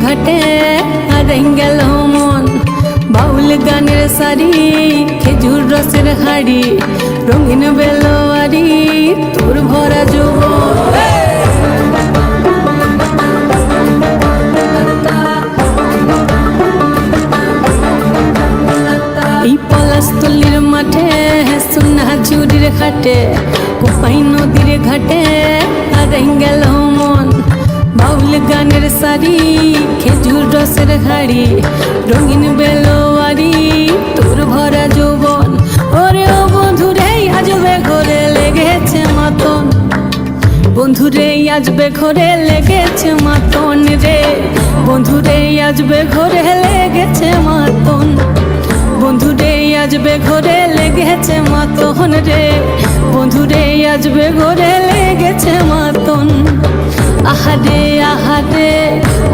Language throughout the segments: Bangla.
ঘাটে হারাই গেল মন। বাউল গানের সারি, খেজুর রসের হাড়ি, রঙিন বেলোয়ারি, তোর ভরা যৌবন। এই পলাশতলির মাঠে, সোনা চুরির ঘাটে, কোপাই নদীর ঘাটে হারাই গেল মন। বাউল গানের সারি, খেজুর রসের হাড়ি, রঙিন বেলোয়ারি, তোর ভরা যৌবন। ওরে ও বন্ধুরে আজবে ঘরে লেগেছে মাতন, বন্ধুরে আজবে ঘরে লেগেছে মাতন রে, বন্ধুরে আজবে ঘরে লেগেছে মাতন, বন্ধুরে আজবে ঘরে লেগেছে মাতন রে, বন্ধুরে আজবে ঘরে লেগেছে মাতন। আহারে আহারে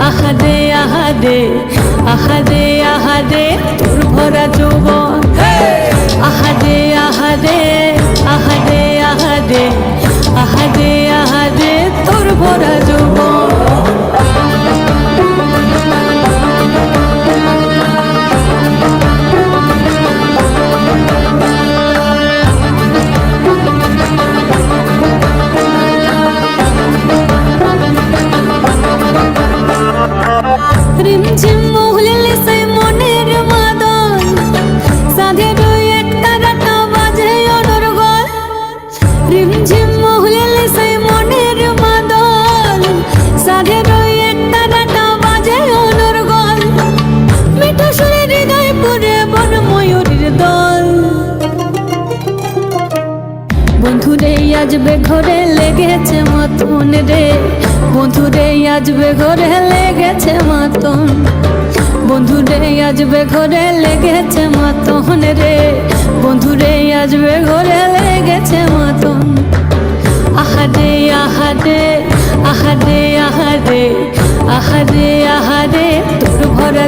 আহারে আহারে আহারে আহারে তোর ভরা যৌবন। আহারে আহারে আহারে আহারে আহারে আহারে তোর ভরা যৌবন। রিমঝিম মহুলে সে মনের মাদন, সাধের এক তারাটা বাজে অনর্গল। রিমঝিম মহুলে সে মনের মাদন, সাধের এক তারাটা বাজে অনর্গল। মিঠা সুরে হৃদয় পুরে বন ময়ূরীর দল। বন্ধুরে আজবে ঘরে লেগেছে মাতন রে, বন্ধুরে আজবে ঘরে লেগেছে মাতন, বন্ধুরে আজবে ঘরে লেগেছে মাতন রে, বন্ধুরে আজবে ঘরে লেগেছে মাতন। আহারে আহারে আহারে আহারে আহারে আহারে তোর ভরা